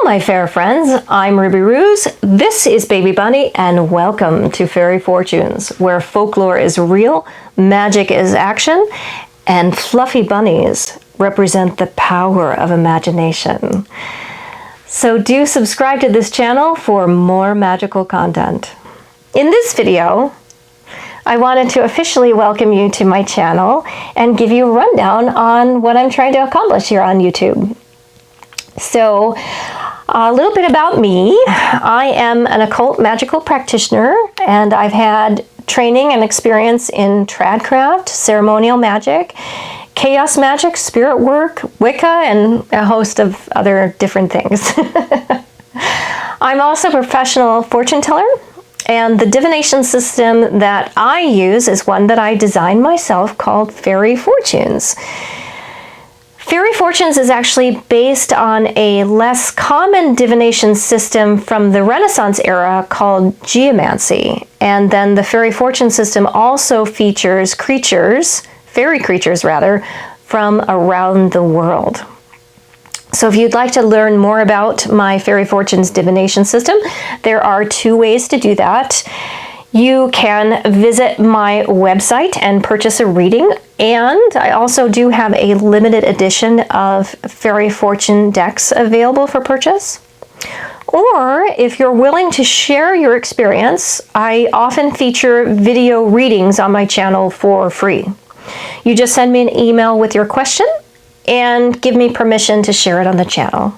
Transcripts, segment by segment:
my fair friends, I'm Ruby Ruse, this is Baby Bunny, and welcome to Fairy Fortunes, where folklore is real, magic is action, and fluffy bunnies represent the power of imagination. So do subscribe to this channel for more magical content. In this video, I wanted to officially welcome you to my channel and give you a rundown on what I'm trying to accomplish here on YouTube. So, a little bit about me. I am an occult magical practitioner, and I've had training and experience in tradcraft, ceremonial magic, chaos magic, spirit work, Wicca, and a host of other different things. I'm also a professional fortune teller, and the divination system that I use is one that I designed myself called Fairy Fortunes. Fairy Fortunes is actually based on a less common divination system from the Renaissance era called geomancy. And then the Fairy Fortune system also features creatures, fairy creatures rather, from around the world. So if you'd like to learn more about my Fairy Fortunes divination system, there are two ways to do that. You can visit my website and purchase a reading, and I also do have a limited edition of Fairy Fortune decks available for purchase. Or if you're willing to share your experience, I often feature video readings on my channel for free. You just send me an email with your question and give me permission to share it on the channel.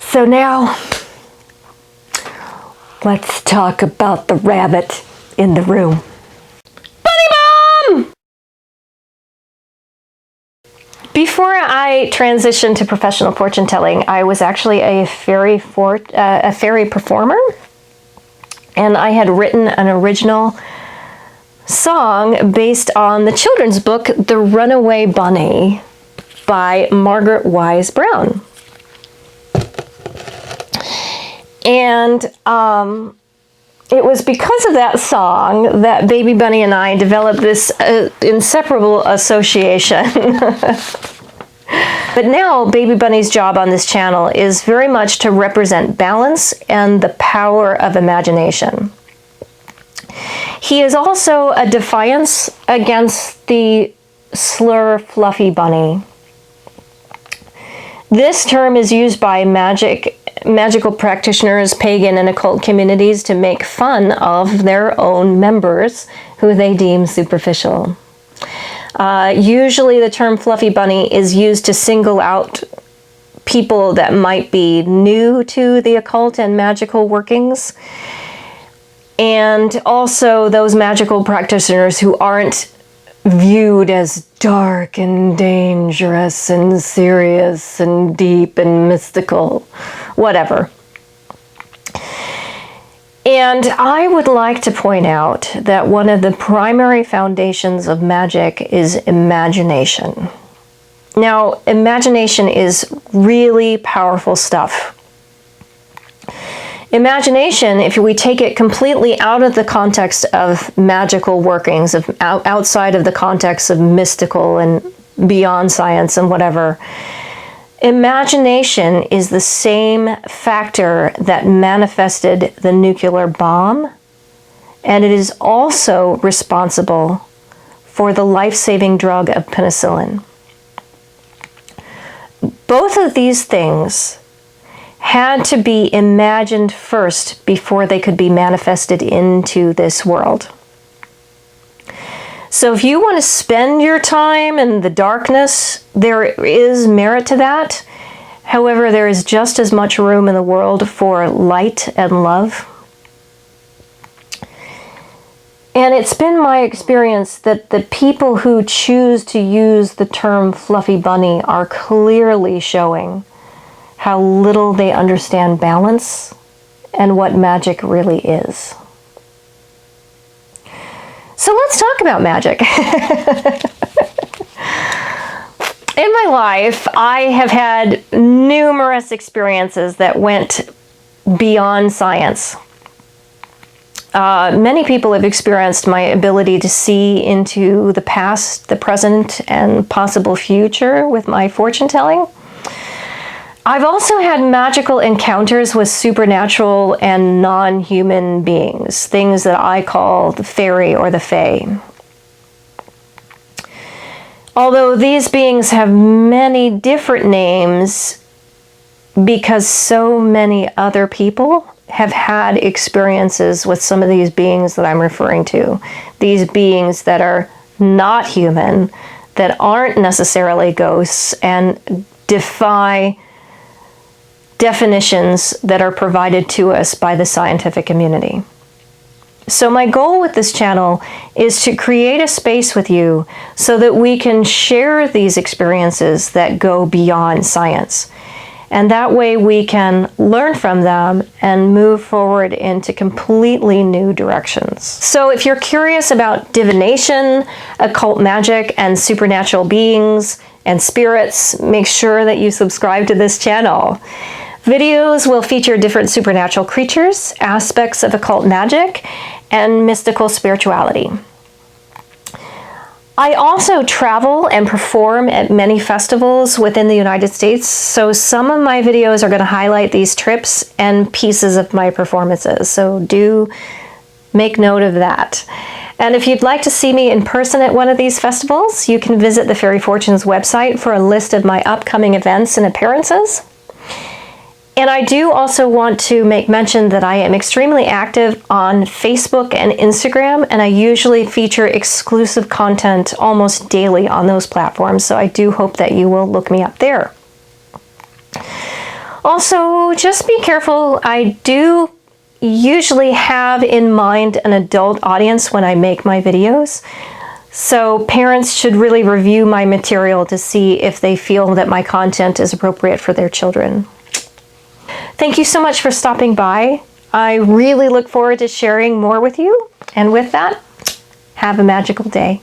So now, let's talk about the rabbit in the room. Bunny Mom! Before I transitioned to professional fortune telling, I was actually a fairy performer, and I had written an original song based on the children's book The Runaway Bunny by Margaret Wise Brown. And it was because of that song that Baby Bunny and I developed this inseparable association. But now Baby Bunny's job on this channel is very much to represent balance and the power of imagination. He is also a defiance against the slur fluffy bunny. This term is used by magical practitioners, pagan and occult communities to make fun of their own members who they deem superficial. Usually the term fluffy bunny is used to single out people that might be new to the occult and magical workings, and also those magical practitioners who aren't viewed as dark and dangerous and serious and deep and mystical, whatever. And I would like to point out that one of the primary foundations of magic is imagination. Now, imagination is really powerful stuff. Imagination, if we take it completely out of the context of magical workings, outside of the context of mystical and beyond science and whatever, imagination is the same factor that manifested the nuclear bomb, and it is also responsible for the life-saving drug of penicillin. Both of these things had to be imagined first before they could be manifested into this world. So if you want to spend your time in the darkness, there is merit to that. However, there is just as much room in the world for light and love. And it's been my experience that the people who choose to use the term fluffy bunny are clearly showing how little they understand balance and what magic really is. So let's talk about magic. In my life, I have had numerous experiences that went beyond science. Many people have experienced my ability to see into the past, the present, and possible future with my fortune telling. I've also had magical encounters with supernatural and non-human beings, things that I call the fairy or the fae. Although these beings have many different names because so many other people have had experiences with some of these beings that I'm referring to. These beings that are not human, that aren't necessarily ghosts, and defy definitions that are provided to us by the scientific community. So my goal with this channel is to create a space with you so that we can share these experiences that go beyond science. And that way we can learn from them and move forward into completely new directions. So if you're curious about divination, occult magic, and supernatural beings and spirits, make sure that you subscribe to this channel. Videos will feature different supernatural creatures, aspects of occult magic, and mystical spirituality. I also travel and perform at many festivals within the United States, so some of my videos are going to highlight these trips and pieces of my performances, so do make note of that. And if you'd like to see me in person at one of these festivals, you can visit the Fairy Fortunes website for a list of my upcoming events and appearances. And I do also want to make mention that I am extremely active on Facebook and Instagram, and I usually feature exclusive content almost daily on those platforms, so I do hope that you will look me up there. Also, just be careful. I do usually have in mind an adult audience when I make my videos, so parents should really review my material to see if they feel that my content is appropriate for their children. Thank you so much for stopping by. I really look forward to sharing more with you. And with that, have a magical day.